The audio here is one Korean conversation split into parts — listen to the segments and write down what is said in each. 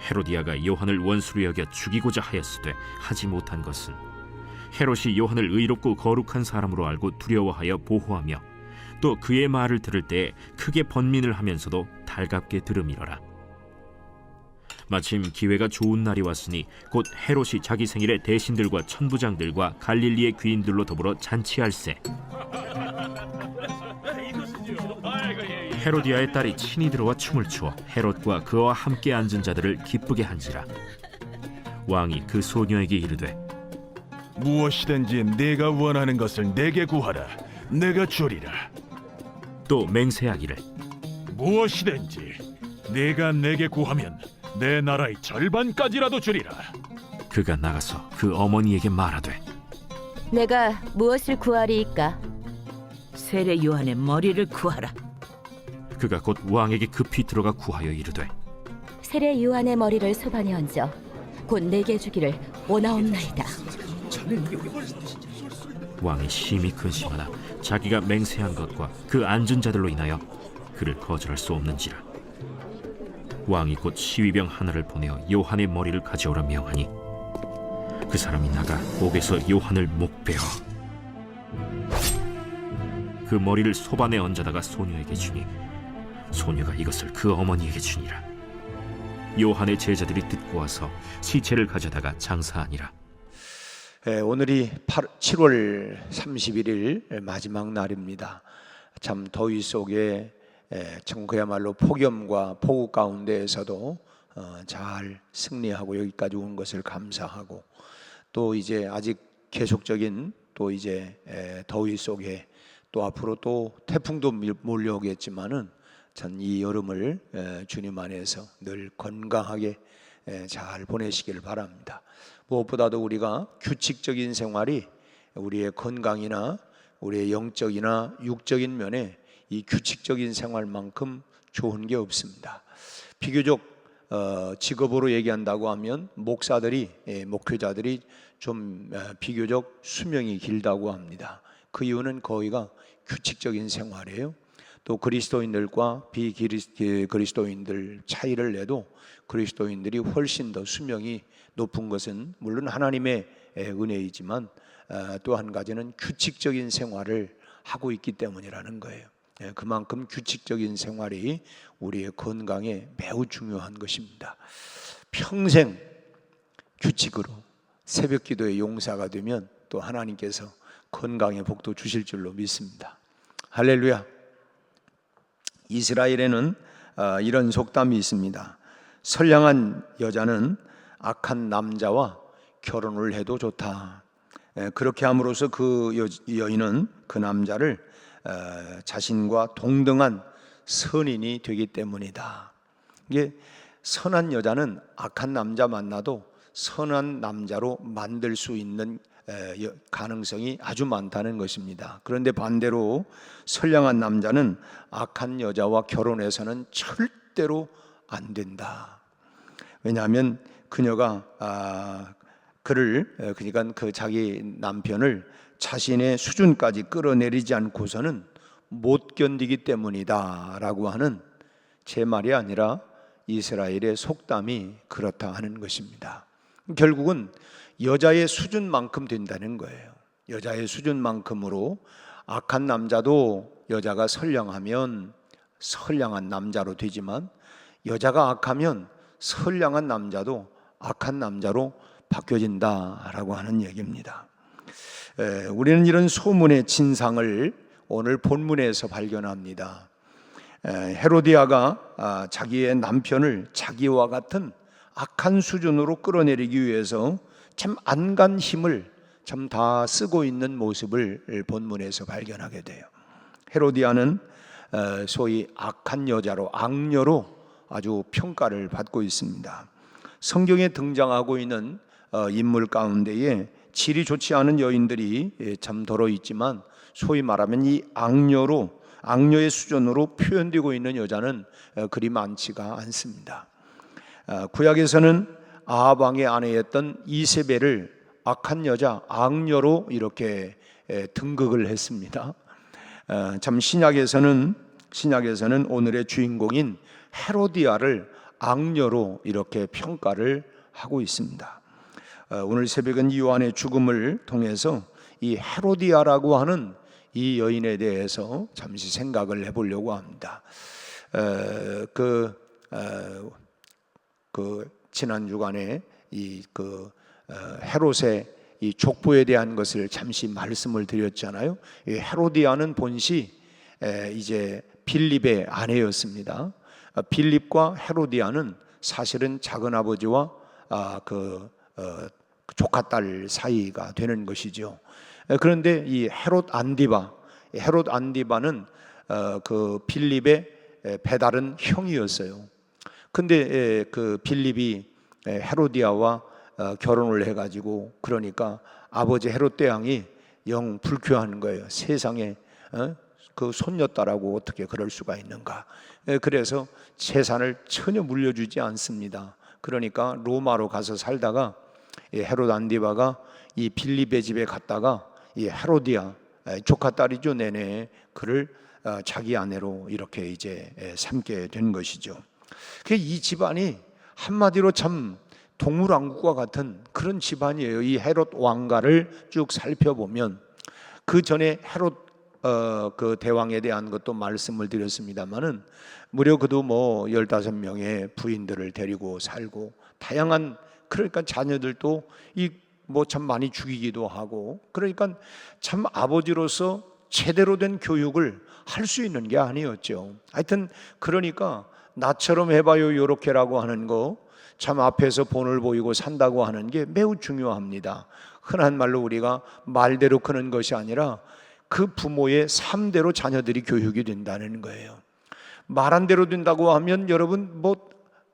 헤로디아가 요한을 원수로 여겨 죽이고자 하였으되 하지 못한 것은 헤롯이 요한을 의롭고 거룩한 사람으로 알고 두려워하여 보호하며 또 그의 말을 들을 때에 크게 번민을 하면서도 달갑게 들음이러라. 마침 기회가 좋은 날이 왔으니 곧 헤롯이 자기 생일에 대신들과 천부장들과 갈릴리의 귀인들로 더불어 잔치할세. 헤로디아의 딸이 친히 들어와 춤을 추어 헤롯과 그와 함께 앉은 자들을 기쁘게 한지라. 왕이 그 소녀에게 이르되 무엇이든지 네가 원하는 것을 내게 구하라. 내가 주리라. 또 맹세하기를 무엇이든지 네가 내게 구하면 내 나라의 절반까지라도 주리라. 그가 나가서 그 어머니에게 말하되 내가 무엇을 구하리이까? 세례 요한의 머리를 구하라. 그가 곧 왕에게 급히 들어가 구하여 이르되 세례 요한의 머리를 소반에 얹어 곧 내게 주기를 원하옵나이다. 왕이 심히 근심하나 자기가 맹세한 것과 그 앉은 자들로 인하여 그를 거절할 수 없는지라. 왕이 곧 시위병 하나를 보내어 요한의 머리를 가져오라 명하니 그 사람이 나가 옥에서 요한을 목베어 그 머리를 소반에 얹어다가 소녀에게 주니 소녀가 이것을 그 어머니에게 주니라. 요한의 제자들이 듣고 와서 시체를 가져다가 장사하니라. 오늘이 7월 31일 마지막 날입니다. 참 더위 속에 참 그야말로 폭염과 폭우 가운데에서도 잘 승리하고 여기까지 온 것을 감사하고, 또 이제 아직 계속적인 또 이제 더위 속에 또 앞으로 또 태풍도 몰려오겠지만은 참 이 여름을 주님 안에서 늘 건강하게 잘 보내시길 바랍니다. 무엇보다도 우리가 규칙적인 생활이 우리의 건강이나 우리의 영적이나 육적인 면에 이 규칙적인 생활만큼 좋은 게 없습니다. 비교적 직업으로 얘기한다고 하면 목회자들이 좀 비교적 수명이 길다고 합니다. 그 이유는 거의가 규칙적인 생활이에요. 또 그리스도인들과 비그리스도인들 차이를 내도 그리스도인들이 훨씬 더 수명이 높은 것은 물론 하나님의 은혜이지만 또 한 가지는 규칙적인 생활을 하고 있기 때문이라는 거예요. 그만큼 규칙적인 생활이 우리의 건강에 매우 중요한 것입니다. 평생 규칙으로 새벽 기도의 용사가 되면 또 하나님께서 건강의 복도 주실 줄로 믿습니다. 할렐루야. 이스라엘에는 이런 속담이 있습니다. 선량한 여자는 악한 남자와 결혼을 해도 좋다. 그렇게 함으로써 그 여인은 그 남자를 자신과 동등한 선인이 되기 때문이다. 이게 선한 여자는 악한 남자 만나도 선한 남자로 만들 수 있는 가능성이 아주 많다는 것입니다. 그런데 반대로 선량한 남자는 악한 여자와 결혼해서는 절대로 안 된다. 왜냐하면 그녀가 그러니까 그 자기 남편을 자신의 수준까지 끌어내리지 않고서는 못 견디기 때문이다라고 하는, 제 말이 아니라 이스라엘의 속담이 그렇다 하는 것입니다. 결국은 여자의 수준만큼 된다는 거예요. 여자의 수준만큼으로 악한 남자도 여자가 선량하면 선량한 남자로 되지만, 여자가 악하면 선량한 남자도 악한 남자로 바뀌어진다라고 하는 얘기입니다. 우리는 이런 소문의 진상을 오늘 본문에서 발견합니다. 헤로디아가 자기의 남편을 자기와 같은 악한 수준으로 끌어내리기 위해서 참 안간 힘을 참 다 쓰고 있는 모습을 본문에서 발견하게 돼요. 헤로디아는 소위 악한 여자로, 악녀로 아주 평가를 받고 있습니다. 성경에 등장하고 있는 인물 가운데에 질이 좋지 않은 여인들이 참 더러 있지만, 소위 말하면 이 악녀의 수준으로 표현되고 있는 여자는 그리 많지가 않습니다. 구약에서는 아합 왕의 아내였던 이세벨을 악한 여자, 악녀로 이렇게 등극을 했습니다. 참 신약에서는 오늘의 주인공인 헤로디아를 악녀로 이렇게 평가를 하고 있습니다. 오늘 새벽은 요한의 죽음을 통해서 이 헤로디아라고 하는 이 여인에 대해서 잠시 생각을 해보려고 합니다. 지난 주간에 헤롯의 이 족보에 대한 것을 잠시 말씀을 드렸잖아요. 이 헤로디아는 본시 이제 빌립의 아내였습니다. 빌립과 헤로디아는 사실은 작은 아버지와 조카딸 사이가 되는 것이죠. 그런데 이 헤롯 안디바는 그 빌립의 배다른 형이었어요. 근데 그 빌립이 헤로디아와 결혼을 해가지고 그러니까 아버지 헤롯 대왕이 영 불쾌한 거예요. 세상에 그 손녀딸하고 어떻게 그럴 수가 있는가. 그래서 재산을 전혀 물려주지 않습니다. 그러니까 로마로 가서 살다가 헤롯 안디바가 이 빌립의 집에 갔다가 이 헤로디아 조카딸이죠. 내내 그를 자기 아내로 이렇게 이제 삼게 된 것이죠. 이 집안이 한마디로 참 동물왕국과 같은 그런 집안이에요. 이 헤롯 왕가를 쭉 살펴보면 그 전에 헤롯 그 대왕에 대한 것도 말씀을 드렸습니다만은 무려 그도 뭐 15명의 부인들을 데리고 살고 다양한 그러니까 자녀들도 이 뭐 참 많이 죽이기도 하고 그러니까 참 아버지로서 제대로 된 교육을 할 수 있는 게 아니었죠. 하여튼 그러니까 나처럼 해봐요 요렇게라고 하는 거 참 앞에서 본을 보이고 산다고 하는 게 매우 중요합니다. 흔한 말로 우리가 말대로 크는 것이 아니라 그 부모의 삶대로 자녀들이 교육이 된다는 거예요. 말한 대로 된다고 하면 여러분 뭐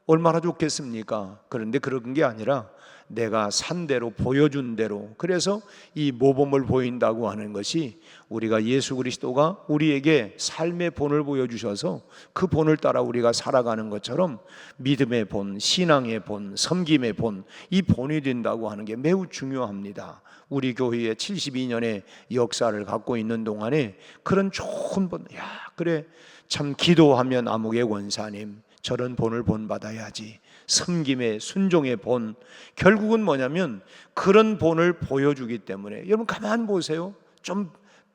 얼마나 좋겠습니까? 그런데 그런 게 아니라 내가 산 대로 보여준 대로 그래서 이 모범을 보인다고 하는 것이 우리가 예수 그리스도가 우리에게 삶의 본을 보여주셔서 그 본을 따라 우리가 살아가는 것처럼 믿음의 본, 신앙의 본, 섬김의 본 이 본이 된다고 하는 게 매우 중요합니다. 우리 교회의 72년의 역사를 갖고 있는 동안에 그런 좋은 본, 야 그래 참 기도하면 암흑의 권사님 저런 본을 본받아야지. 섬김의 순종의 본 결국은 뭐냐면 그런 본을 보여주기 때문에 여러분 가만 보세요. 좀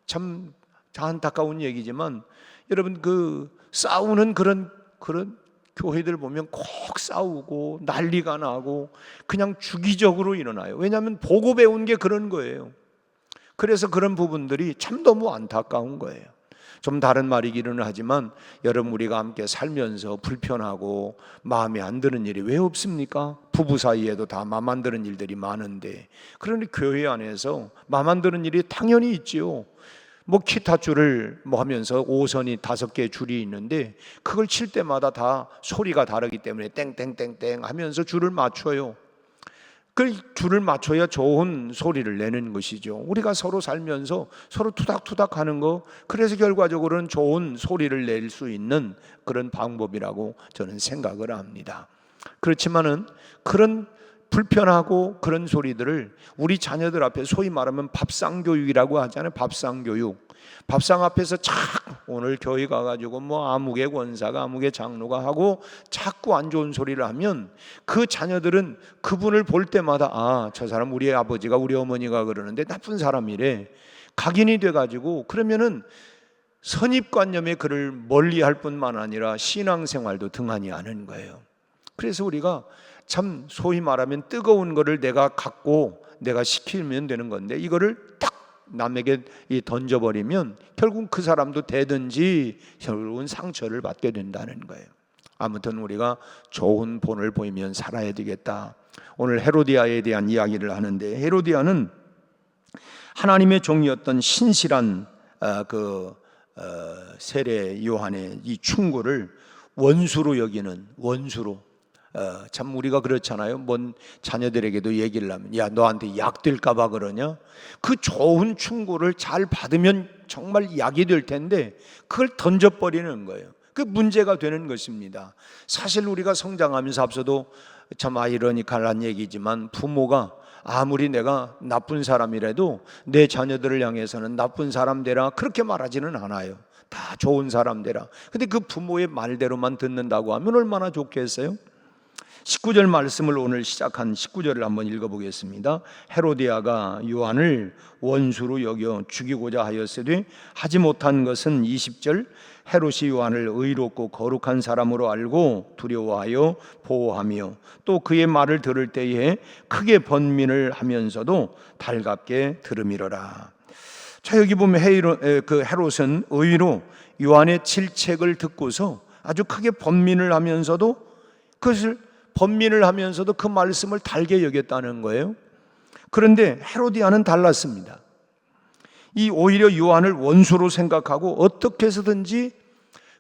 참 안타까운 얘기지만 여러분 그 싸우는 그런 교회들 보면 꼭 싸우고 난리가 나고 그냥 주기적으로 일어나요. 왜냐하면 보고 배운 게 그런 거예요. 그래서 그런 부분들이 참 너무 안타까운 거예요. 좀 다른 말이기는 하지만 여러분 우리가 함께 살면서 불편하고 마음에 안 드는 일이 왜 없습니까? 부부 사이에도 다 마음 안 드는 일들이 많은데 그러니 교회 안에서 마음 안 드는 일이 당연히 있지요. 뭐 기타 줄을 뭐 하면서 5선이 5개 줄이 있는데 그걸 칠 때마다 다 소리가 다르기 때문에 땡땡땡땡 하면서 줄을 맞춰요. 그 줄을 맞춰야 좋은 소리를 내는 것이죠. 우리가 서로 살면서 서로 투닥투닥 하는 거 그래서 결과적으로는 좋은 소리를 낼 수 있는 그런 방법이라고 저는 생각을 합니다. 그렇지만은 그런 불편하고 그런 소리들을 우리 자녀들 앞에 소위 말하면 밥상교육이라고 하잖아요. 밥상교육. 밥상 앞에서 오늘 교회 가가지고 뭐 아무개 권사가 아무개 장로가 하고 자꾸 안 좋은 소리를 하면 그 자녀들은 그분을 볼 때마다 아, 저 사람 우리 아버지가 우리 어머니가 그러는데 나쁜 사람이래. 각인이 돼가지고 그러면은 선입관념에 그를 멀리할 뿐만 아니라 신앙생활도 등한히 하는 거예요. 그래서 우리가 참 소위 말하면 뜨거운 거를 내가 갖고 내가 식히면 되는 건데 이거를 딱 남에게 던져버리면 결국 그 사람도 되든지 결국은 상처를 받게 된다는 거예요. 아무튼 우리가 좋은 본을 보이면 살아야 되겠다. 오늘 헤로디아에 대한 이야기를 하는데 헤로디아는 하나님의 종이었던 신실한 세례 요한의 이 충고를 원수로 여기는 원수로 참 우리가 그렇잖아요. 뭔 자녀들에게도 얘기를 하면 야 너한테 약 될까 봐 그러냐. 그 좋은 충고를 잘 받으면 정말 약이 될 텐데 그걸 던져버리는 거예요. 그 문제가 되는 것입니다. 사실 우리가 성장하면서 앞서도 참 아이러니컬한 얘기지만 부모가 아무리 내가 나쁜 사람이라도 내 자녀들을 향해서는 나쁜 사람 되라 그렇게 말하지는 않아요. 다 좋은 사람 되라. 근데 그 부모의 말대로만 듣는다고 하면 얼마나 좋겠어요? 19절 말씀을 오늘 시작한 19절을 한번 읽어보겠습니다. 헤로디아가 요한을 원수로 여겨 죽이고자 하였으되 하지 못한 것은 20절 헤롯이 요한을 의롭고 거룩한 사람으로 알고 두려워하여 보호하며 또 그의 말을 들을 때에 크게 번민을 하면서도 달갑게 들음이러라. 자, 여기 보면 헤롯은 의로 요한의 질책을 듣고서 아주 크게 번민을 하면서도 그 말씀을 달게 여겼다는 거예요. 그런데 헤로디아는 달랐습니다. 오히려 요한을 원수로 생각하고 어떻게 해서든지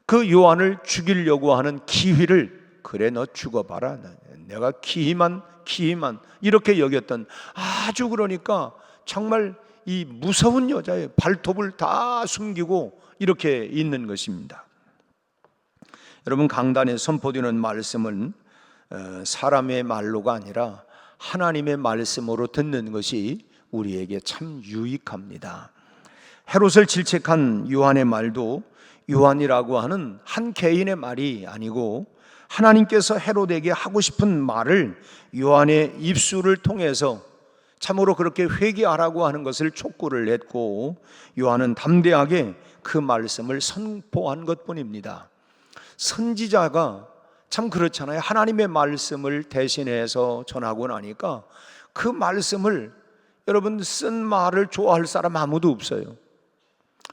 그 요한을 죽이려고 하는 기회를, 그래 너 죽어봐라, 내가 기회만 이렇게 여겼던, 아주 그러니까 정말 이 무서운 여자의 발톱을 다 숨기고 이렇게 있는 것입니다. 여러분, 강단에 선포되는 말씀은 사람의 말로가 아니라 하나님의 말씀으로 듣는 것이 우리에게 참 유익합니다. 헤롯을 질책한 요한의 말도 요한이라고 하는 한 개인의 말이 아니고 하나님께서 헤롯에게 하고 싶은 말을 요한의 입술을 통해서 참으로 그렇게 회개하라고 하는 것을 촉구를 했고, 요한은 담대하게 그 말씀을 선포한 것뿐입니다. 선지자가 참 그렇잖아요. 하나님의 말씀을 대신해서 전하고 나니까 그 말씀을, 여러분, 쓴 말을 좋아할 사람 아무도 없어요.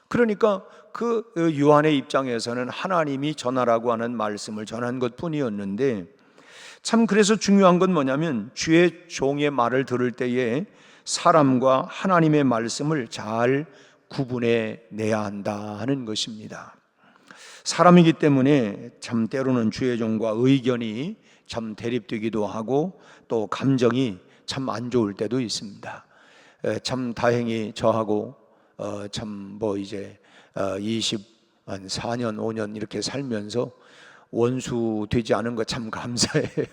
그러니까 그 요한의 입장에서는 하나님이 전하라고 하는 말씀을 전한 것뿐이었는데, 참 그래서 중요한 건 뭐냐면 주의 종의 말을 들을 때에 사람과 하나님의 말씀을 잘 구분해 내야 한다 하는 것입니다. 사람이기 때문에 참 때로는 주의 종과 의견이 참 대립되기도 하고 또 감정이 참 안 좋을 때도 있습니다. 참 다행히 저하고 참 이제 24년 5년 이렇게 살면서 원수 되지 않은 거 참 감사해요.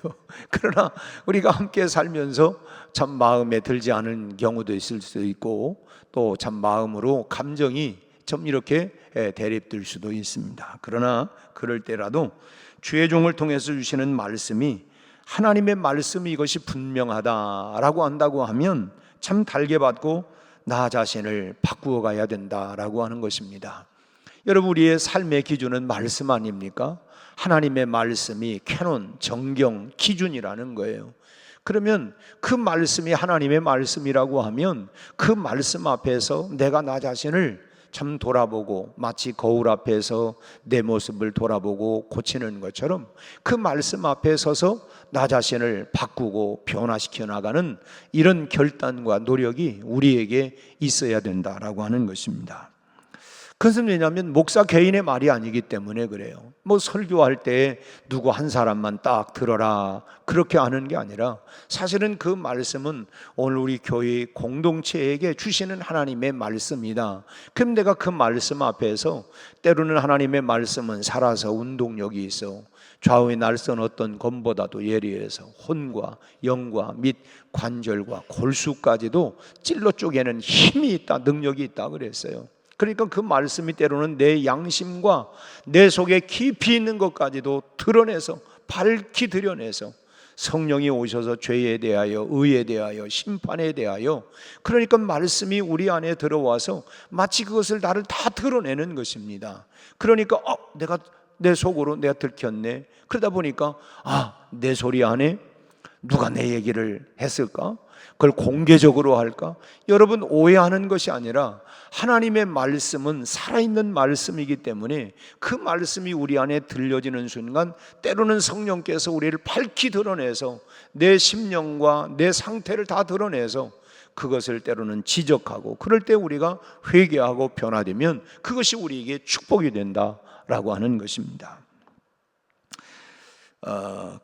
그러나 우리가 함께 살면서 참 마음에 들지 않은 경우도 있을 수 있고 또 참 마음으로 감정이 좀 이렇게 대립될 수도 있습니다. 그러나 그럴 때라도 주의 종을 통해서 주시는 말씀이 하나님의 말씀이 이것이 분명하다라고 한다고 하면 참 달게 받고 나 자신을 바꾸어 가야 된다라고 하는 것입니다. 여러분, 우리의 삶의 기준은 말씀 아닙니까? 하나님의 말씀이 캐논, 정경, 기준이라는 거예요. 그러면 그 말씀이 하나님의 말씀이라고 하면 그 말씀 앞에서 내가 나 자신을 참 돌아보고, 마치 거울 앞에서 내 모습을 돌아보고 고치는 것처럼 그 말씀 앞에 서서 나 자신을 바꾸고 변화시켜 나가는 이런 결단과 노력이 우리에게 있어야 된다라고 하는 것입니다. 그것은 왜냐하면 목사 개인의 말이 아니기 때문에 그래요. 설교할 때 누구 한 사람만 딱 들어라 그렇게 하는 게 아니라 사실은 그 말씀은 오늘 우리 교회 공동체에게 주시는 하나님의 말씀이다. 그럼 내가 그 말씀 앞에서, 때로는 하나님의 말씀은 살아서 운동력이 있어 좌우의 날선 어떤 검보다도 예리해서 혼과 영과 및 관절과 골수까지도 찔러 쪼개는 힘이 있다, 능력이 있다 그랬어요. 그러니까 그 말씀이 때로는 내 양심과 내 속에 깊이 있는 것까지도 드러내서, 밝히 드러내서 성령이 오셔서 죄에 대하여, 의에 대하여, 심판에 대하여, 그러니까 말씀이 우리 안에 들어와서 마치 그것을 나를 다 드러내는 것입니다. 그러니까 내가 내 속으로 내가 들켰네. 그러다 보니까 내 소리 안에 누가 내 얘기를 했을까? 그걸 공개적으로 할까? 여러분, 오해하는 것이 아니라 하나님의 말씀은 살아있는 말씀이기 때문에 그 말씀이 우리 안에 들려지는 순간 때로는 성령께서 우리를 밝히 드러내서 내 심령과 내 상태를 다 드러내서 그것을 때로는 지적하고, 그럴 때 우리가 회개하고 변화되면 그것이 우리에게 축복이 된다라고 하는 것입니다.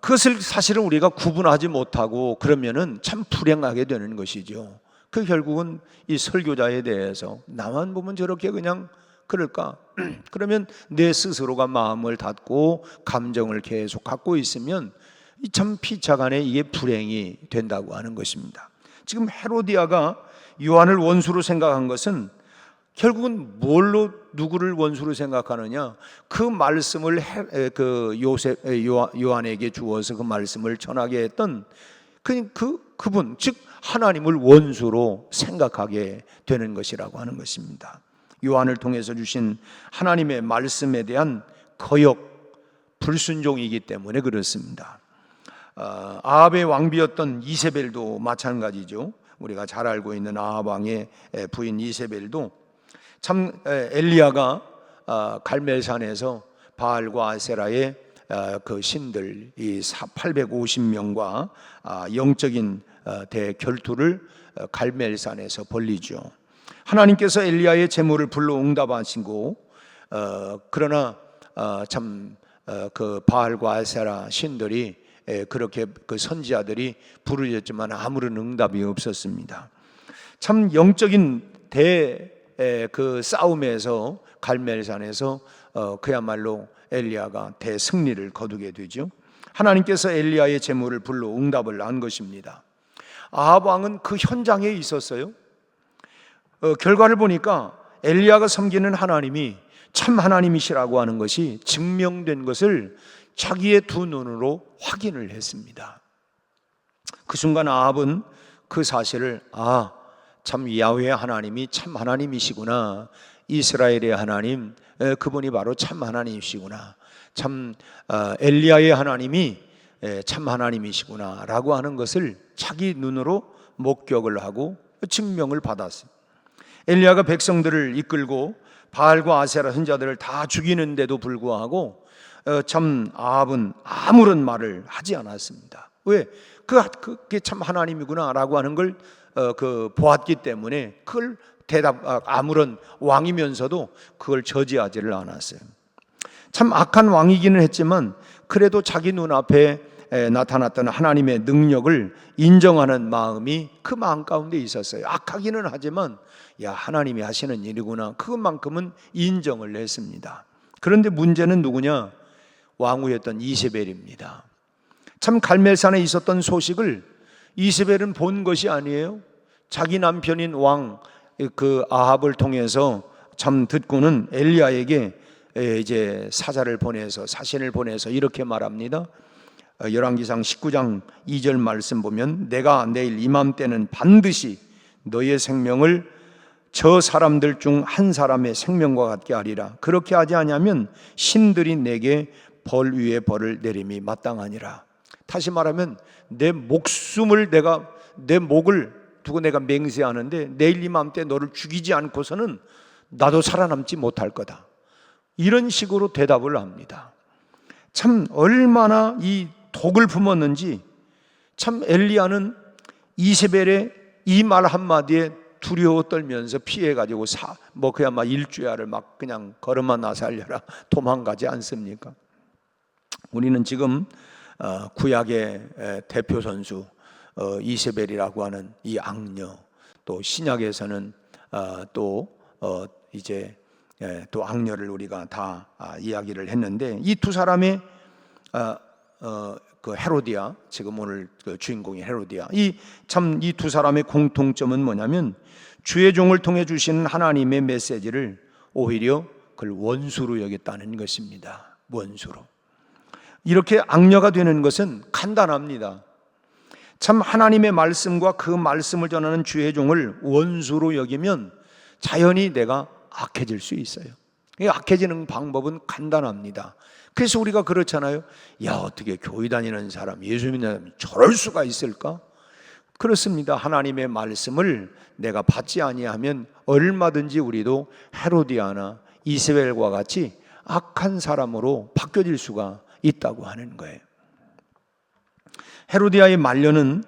그것을 사실은 우리가 구분하지 못하고 그러면은 참 불행하게 되는 것이죠. 그 결국은 이 설교자에 대해서 나만 보면 저렇게 그냥 그럴까? 그러면 내 스스로가 마음을 닫고 감정을 계속 갖고 있으면 참 피차간에 이게 불행이 된다고 하는 것입니다. 지금 헤로디아가 요한을 원수로 생각한 것은 결국은 뭘로 누구를 원수로 생각하느냐? 그 말씀을 요한에게 주어서 그 말씀을 전하게 했던 그분, 즉 하나님을 원수로 생각하게 되는 것이라고 하는 것입니다. 요한을 통해서 주신 하나님의 말씀에 대한 거역, 불순종이기 때문에 그렇습니다. 아합의 왕비였던 이세벨도 마찬가지죠. 우리가 잘 알고 있는 아합 왕의 부인 이세벨도 참 엘리야가 갈멜산에서 바알과 아세라의 그 신들 이 850명과 영적인 대결투를 갈멜산에서 벌리죠. 하나님께서 엘리야의 제물을 불러 응답하시고 그러나 참 그 바알과 아세라 신들이 그렇게 그 선지자들이 부르짖었지만 아무런 응답이 없었습니다. 참 영적인 그 싸움에서 갈멜산에서 그야말로 엘리야가 대승리를 거두게 되죠. 하나님께서 엘리야의 제물을 불러 응답을 한 것입니다. 아합 왕은 그 현장에 있었어요. 결과를 보니까 엘리야가 섬기는 하나님이 참 하나님이시라고 하는 것이 증명된 것을 자기의 두 눈으로 확인을 했습니다. 그 순간 아합은 그 사실을 참 야훼 하나님이 참 하나님이시구나, 이스라엘의 하나님 그분이 바로 참 하나님이시구나, 참 엘리야의 하나님이 참 하나님이시구나 라고 하는 것을 자기 눈으로 목격을 하고 증명을 받았어요. 엘리야가 백성들을 이끌고 바알과 아세라 선지자들을 다 죽이는데도 불구하고 참 아합은 아무런 말을 하지 않았습니다. 왜? 그게 참 하나님이구나 라고 하는 걸 보았기 때문에 그걸 아무런 왕이면서도 그걸 저지하지를 않았어요. 참 악한 왕이기는 했지만 그래도 자기 눈앞에 나타났던 하나님의 능력을 인정하는 마음이 그 마음 가운데 있었어요. 악하기는 하지만 하나님이 하시는 일이구나, 그것만큼은 인정을 했습니다. 그런데 문제는 누구냐? 왕후였던 이세벨입니다. 참 갈멜산에 있었던 소식을 이세벨은 본 것이 아니에요. 자기 남편인 왕 그 아합을 통해서 참 듣고는 엘리야에게 이제 사신을 보내서 이렇게 말합니다. 열왕기상 19장 2절 말씀 보면 내가 내일 이맘때는 반드시 너의 생명을 저 사람들 중 한 사람의 생명과 같게 하리라. 그렇게 하지 아니하면 신들이 내게 벌 위에 벌을 내림이 마땅하니라. 다시 말하면 내 목을 두고 내가 맹세하는데 내일 이맘때 너를 죽이지 않고서는 나도 살아남지 못할 거다. 이런 식으로 대답을 합니다. 참 얼마나 이 독을 품었는지 참 엘리야는 이세벨의 이 말 한마디에 두려워 떨면서 피해가지고 그야말로 일주야를 막 그냥 걸음아 나살려라 도망가지 않습니까? 우리는 지금 구약의 대표 선수 이세벨이라고 하는 이 악녀, 또 신약에서는 또 악녀를 우리가 다 이야기를 했는데 이 두 사람의 그 헤로디아, 지금 오늘 그 주인공이 헤로디아, 이 두 사람의 공통점은 뭐냐면 주의 종을 통해 주시는 하나님의 메시지를 오히려 그걸 원수로 여겼다는 것입니다. 원수로. 이렇게 악녀가 되는 것은 간단합니다. 참 하나님의 말씀과 그 말씀을 전하는 주의 종을 원수로 여기면 자연히 내가 악해질 수 있어요. 악해지는 방법은 간단합니다. 그래서 우리가 그렇잖아요. 어떻게 교회 다니는 사람, 예수 믿는 사람이 저럴 수가 있을까? 그렇습니다. 하나님의 말씀을 내가 받지 아니하면 얼마든지 우리도 헤로디아나 이세벨과 같이 악한 사람으로 바뀌어질 수가 있다고 하는 거예요. 헤로디아의 말년은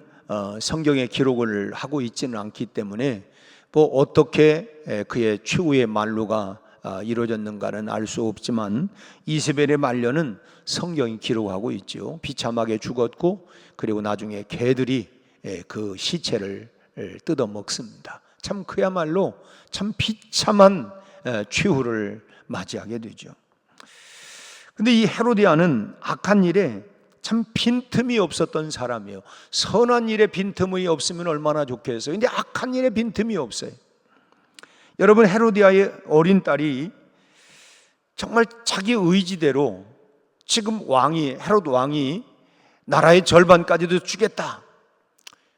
성경에 기록을 하고 있지는 않기 때문에 어떻게 그의 최후의 말로가 이루어졌는가는 알 수 없지만 이세벨의 말년은 성경이 기록하고 있죠. 비참하게 죽었고 그리고 나중에 개들이 그 시체를 뜯어 먹습니다. 참 그야말로 참 비참한 최후를 맞이하게 되죠. 근데 이 헤로디아는 악한 일에 참 빈틈이 없었던 사람이에요. 선한 일에 빈틈이 없으면 얼마나 좋겠어요. 근데 악한 일에 빈틈이 없어요. 여러분, 헤로디아의 어린 딸이 정말 자기 의지대로 지금 헤롯 왕이 나라의 절반까지도 주겠다.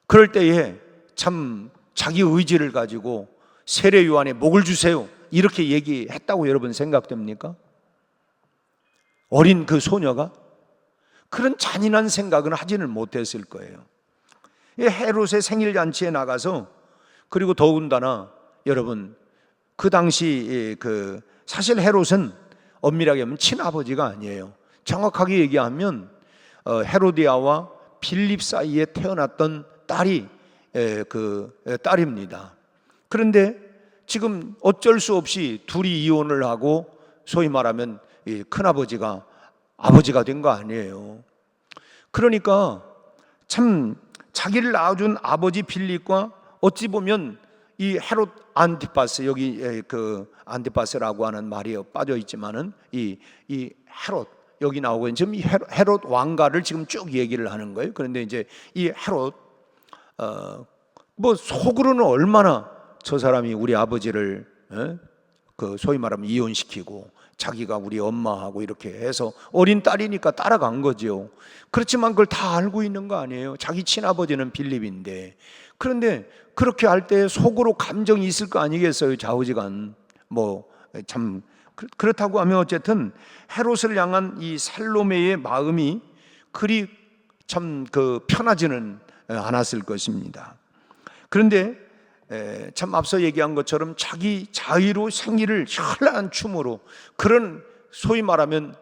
그럴 때에 참 자기 의지를 가지고 세례 요한의 목을 주세요, 이렇게 얘기했다고 여러분 생각됩니까? 어린 그 소녀가 그런 잔인한 생각은 하지는 못했을 거예요. 헤롯의 생일 잔치에 나가서, 그리고 더군다나 여러분 그 당시 사실 헤롯은 엄밀하게 하면 친아버지가 아니에요. 정확하게 얘기하면 헤로디아와 빌립 사이에 태어났던 딸이 딸입니다. 그런데 지금 어쩔 수 없이 둘이 이혼을 하고 소위 말하면 큰아버지가 아버지가 된 거 아니에요. 그러니까 참 자기를 낳아준 아버지 빌립과 어찌 보면 이 헤롯 안티파스, 여기 그 안티파스라고 하는 말이 빠져 있지만은 이 헤롯, 여기 나오고 있는 지금 이 헤롯 왕가를 지금 쭉 얘기를 하는 거예요. 그런데 이제 이 헤롯 뭐 속으로는 얼마나 저 사람이 우리 아버지를 그 소위 말하면 이혼시키고 자기가 우리 엄마하고 이렇게 해서 어린 딸이니까 따라간 거죠. 그렇지만 그걸 다 알고 있는 거 아니에요. 자기 친아버지는 빌립인데. 그런데 그렇게 할 때 속으로 감정이 있을 거 아니겠어요. 좌우지간 뭐 참 그렇다고 하면 어쨌든 헤롯을 향한 이 살로메의 마음이 그리 참 편하지는 않았을 것입니다. 그런데 참 앞서 얘기한 것처럼 자기 자의로 생일을 현란한 춤으로, 그런 소위 말하면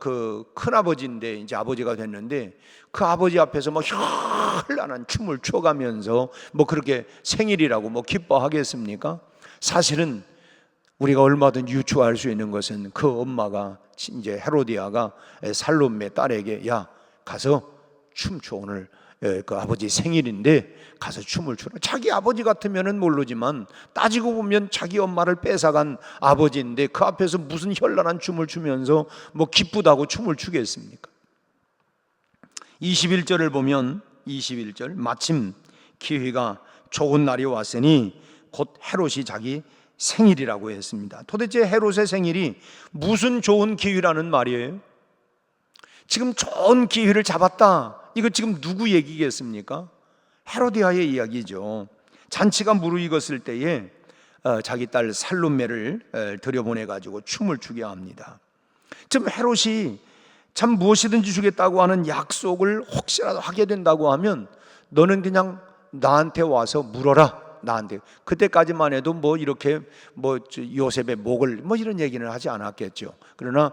그 큰아버지인데 이제 아버지가 됐는데 그 아버지 앞에서 뭐 현란한 춤을 춰가면서 뭐 그렇게 생일이라고 뭐 기뻐하겠습니까? 사실은 우리가 얼마든 유추할 수 있는 것은 그 엄마가 이제 헤로디아가 살로메 딸에게 야 가서 춤춰, 오늘 그 아버지 생일인데 가서 춤을 추라. 자기 아버지 같으면은 모르지만 따지고 보면 자기 엄마를 뺏어간 아버지인데 그 앞에서 무슨 현란한 춤을 추면서 뭐 기쁘다고 춤을 추겠습니까? 21절을 보면 21절, 마침 기회가 좋은 날이 왔으니 곧 헤롯이 자기 생일이라고 했습니다. 도대체 헤롯의 생일이 무슨 좋은 기회라는 말이에요? 지금 좋은 기회를 잡았다. 이거 지금 누구 얘기겠습니까? 헤로디아의 이야기죠. 잔치가 무르익었을 때에 자기 딸 살로메를 들여보내가지고 춤을 추게 합니다. 지금 헤롯이 참 무엇이든지 주겠다고 하는 약속을 혹시라도 하게 된다고 하면 너는 그냥 나한테 와서 물어라. 나한테. 그때까지만 해도 뭐 이렇게 뭐 요셉의 목을 뭐 이런 얘기는 하지 않았겠죠. 그러나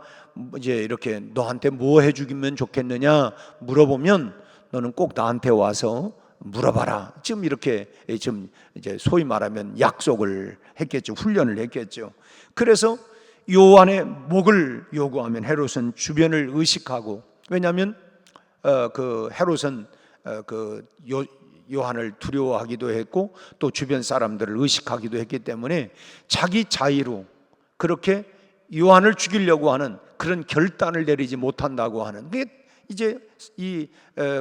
이제 이렇게 너한테 뭐 해주기면 좋겠느냐 물어보면 너는 꼭 나한테 와서 물어봐라. 지금 이렇게 좀 이제 소위 말하면 약속을 했겠죠. 훈련을 했겠죠. 그래서 요한의 목을 요구하면 헤롯은 주변을 의식하고, 왜냐하면 그 헤롯은 요한을 두려워하기도 했고 또 주변 사람들을 의식하기도 했기 때문에 자기 자의로 그렇게 요한을 죽이려고 하는 그런 결단을 내리지 못한다고 하는 게, 이제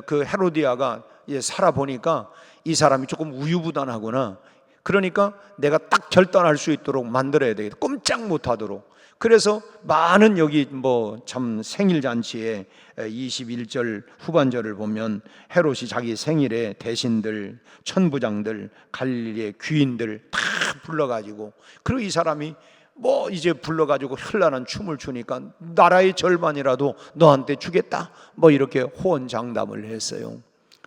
그 헤로디아가 살아보니까 이 사람이 조금 우유부단하구나. 그러니까 내가 딱 결단할 수 있도록 만들어야 되겠다. 꼼짝 못하도록. 그래서 많은 여기 뭐 참 생일 잔치에 21절 후반절을 보면 헤롯이 자기 생일에 대신들, 천부장들, 갈릴리의 귀인들 다 불러가지고, 그리고 이 사람이 뭐 이제 불러가지고 현란한 춤을 추니까 나라의 절반이라도 너한테 주겠다. 뭐 이렇게 호언장담을 했어요.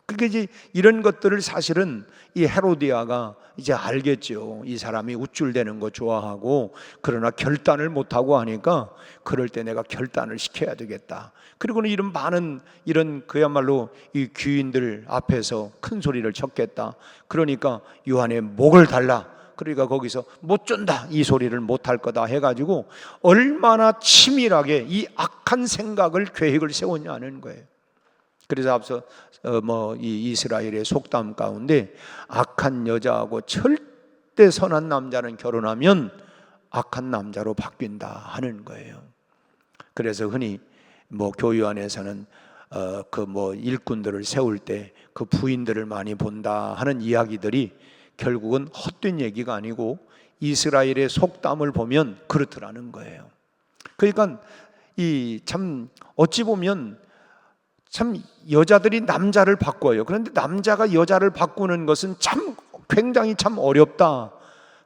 그러니까 이제 이런 것들을 사실은 이 헤로디아가 이제 알겠죠. 이 사람이 우쭐대는 거 좋아하고 그러나 결단을 못하고 하니까 그럴 때 내가 결단을 시켜야 되겠다. 그리고는 이런 많은 이런 그야말로 이 귀인들 앞에서 큰 소리를 쳤겠다. 그러니까 요한의 목을 달라. 그러니까 거기서 못 준다, 이 소리를 못할 거다 해가지고 얼마나 치밀하게 이 악한 생각을, 계획을 세웠냐는 거예요. 그래서 앞서 뭐 이 이스라엘의 속담 가운데 악한 여자하고 절대 선한 남자는 결혼하면 악한 남자로 바뀐다 하는 거예요. 그래서 흔히 뭐 교회 안에서는 그 뭐 일꾼들을 세울 때 그 부인들을 많이 본다 하는 이야기들이 결국은 헛된 얘기가 아니고 이스라엘의 속담을 보면 그렇더라는 거예요. 그러니까 이 참 어찌 보면 참 여자들이 남자를 바꿔요. 그런데 남자가 여자를 바꾸는 것은 참 굉장히 참 어렵다.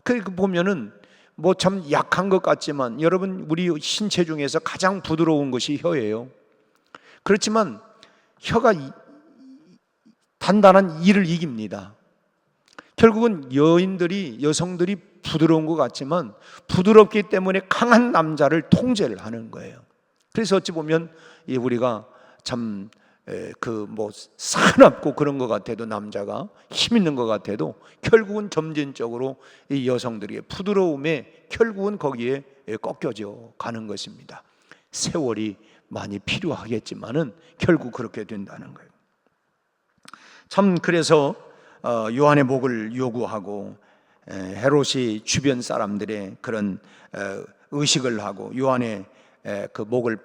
그러니까 보면은 뭐 참 약한 것 같지만 여러분, 우리 신체 중에서 가장 부드러운 것이 혀예요. 그렇지만 혀가 단단한 이를 이깁니다. 결국은 여성들이 부드러운 것 같지만 부드럽기 때문에 강한 남자를 통제를 하는 거예요. 그래서 어찌 보면 우리가 참 사납고 그런 것 같아도, 남자가 힘 있는 것 같아도 결국은 점진적으로 이 여성들의 부드러움에 결국은 거기에 꺾여져 가는 것입니다. 세월이 많이 필요하겠지만은 결국 그렇게 된다는 거예요. 참 그래서 요한의 목을 요구하고 헤롯이 주변 사람들의 그런 의식을 하고 요한의 그 목을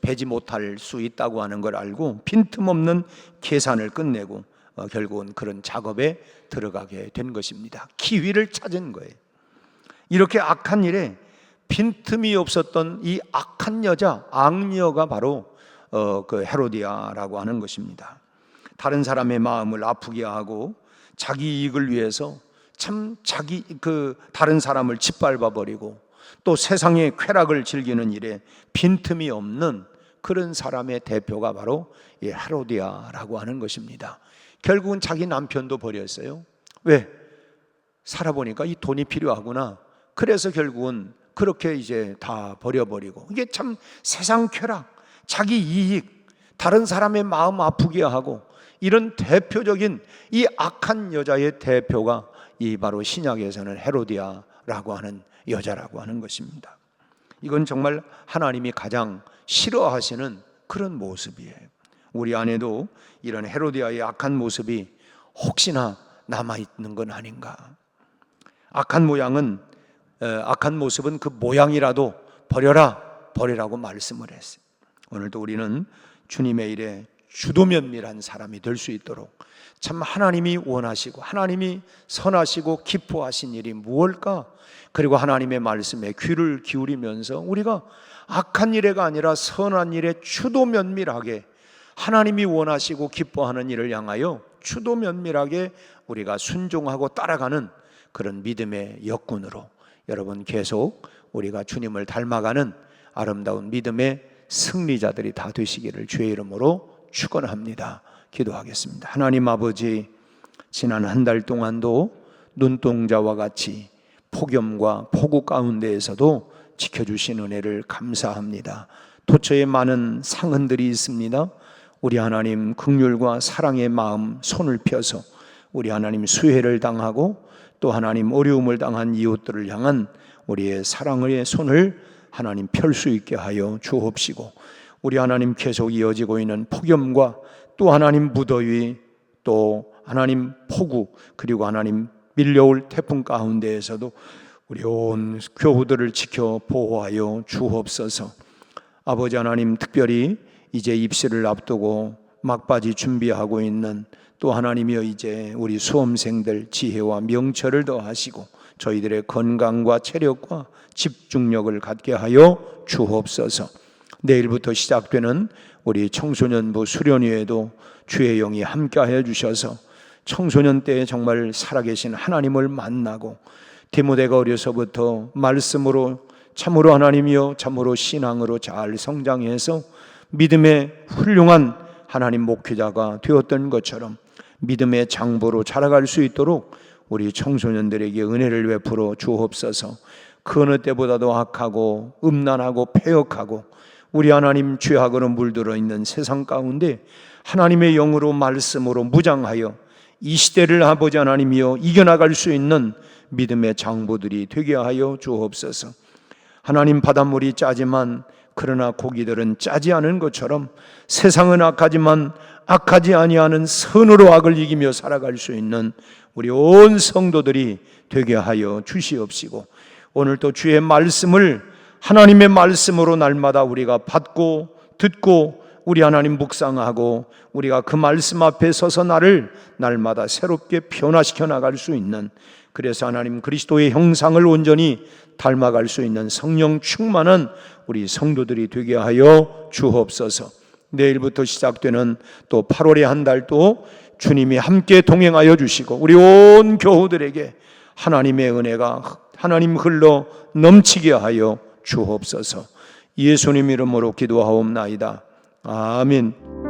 베지 못할 수 있다고 하는 걸 알고 빈틈없는 계산을 끝내고 결국은 그런 작업에 들어가게 된 것입니다. 기회를 찾은 거예요. 이렇게 악한 일에 빈틈이 없었던 이 악한 여자, 악녀가 바로 그 헤로디아라고 하는 것입니다. 다른 사람의 마음을 아프게 하고 자기 이익을 위해서 참 다른 사람을 짓밟아 버리고 또 세상의 쾌락을 즐기는 일에 빈틈이 없는 그런 사람의 대표가 바로 이 헤로디아라고 하는 것입니다. 결국은 자기 남편도 버렸어요. 왜? 살아보니까 이 돈이 필요하구나. 그래서 결국은 그렇게 이제 다 버려버리고, 이게 참 세상 쾌락, 자기 이익, 다른 사람의 마음 아프게 하고, 이런 대표적인 이 악한 여자의 대표가 이 바로 신약에서는 헤로디아라고 하는 여자라고 하는 것입니다. 이건 정말 하나님이 가장 싫어하시는 그런 모습이에요. 우리 안에도 이런 헤로디아의 악한 모습이 혹시나 남아있는 건 아닌가. 악한 모습은 그 모양이라도 버리라고 말씀을 했어요. 오늘도 우리는 주님의 일에 주도면밀한 사람이 될 수 있도록 참 하나님이 원하시고 하나님이 선하시고 기뻐하신 일이 무엇일까? 그리고 하나님의 말씀에 귀를 기울이면서 우리가 악한 일에가 아니라 선한 일에 주도면밀하게, 하나님이 원하시고 기뻐하는 일을 향하여 주도면밀하게 우리가 순종하고 따라가는 그런 믿음의 역군으로 여러분 계속 우리가 주님을 닮아가는 아름다운 믿음의 승리자들이 다 되시기를 주의 이름으로 축원합니다. 기도하겠습니다. 하나님 아버지, 지난 한 달 동안도 눈동자와 같이 폭염과 폭우 가운데에서도 지켜주신 은혜를 감사합니다. 도처에 많은 상흔들이 있습니다. 우리 하나님 긍휼과 사랑의 마음 손을 펴서 우리 하나님 수혜를 당하고 또 하나님 어려움을 당한 이웃들을 향한 우리의 사랑의 손을 하나님 펼 수 있게 하여 주옵시고, 우리 하나님 계속 이어지고 있는 폭염과 또 하나님 무더위, 또 하나님 폭우, 그리고 하나님 밀려올 태풍 가운데에서도 우리 온 교우들을 지켜 보호하여 주옵소서. 아버지 하나님, 특별히 이제 입시를 앞두고 막바지 준비하고 있는 또 하나님이여 이제 우리 수험생들 지혜와 명철을 더하시고 저희들의 건강과 체력과 집중력을 갖게 하여 주옵소서. 내일부터 시작되는 우리 청소년부 수련회에도 주의 영이 함께하여 주셔서 청소년 때에 정말 살아계신 하나님을 만나고 디모데가 어려서부터 말씀으로 참으로 하나님이여 참으로 신앙으로 잘 성장해서 믿음의 훌륭한 하나님 목회자가 되었던 것처럼 믿음의 장보로 자라갈 수 있도록 우리 청소년들에게 은혜를 베풀어 주옵소서. 그 어느 때보다도 악하고 음란하고 패역하고 우리 하나님 죄악으로 물들어 있는 세상 가운데 하나님의 영으로 말씀으로 무장하여 이 시대를 아버지 하나님이여 이겨나갈 수 있는 믿음의 장보들이 되게 하여 주옵소서. 하나님, 바닷물이 짜지만 그러나 고기들은 짜지 않은 것처럼 세상은 악하지만 악하지 아니하는 선으로 악을 이기며 살아갈 수 있는 우리 온 성도들이 되게 하여 주시옵시고, 오늘 또 주의 말씀을 하나님의 말씀으로 날마다 우리가 받고 듣고 우리 하나님 묵상하고 우리가 그 말씀 앞에 서서 나를 날마다 새롭게 변화시켜 나갈 수 있는 그래서 하나님 그리스도의 형상을 온전히 닮아갈 수 있는 성령 충만한 우리 성도들이 되게 하여 주옵소서. 내일부터 시작되는 또 8월의 한 달도 주님이 함께 동행하여 주시고 우리 온 교우들에게 하나님의 은혜가 하나님 흘러 넘치게 하여 주옵소서. 예수님 이름으로 기도하옵나이다. 아멘.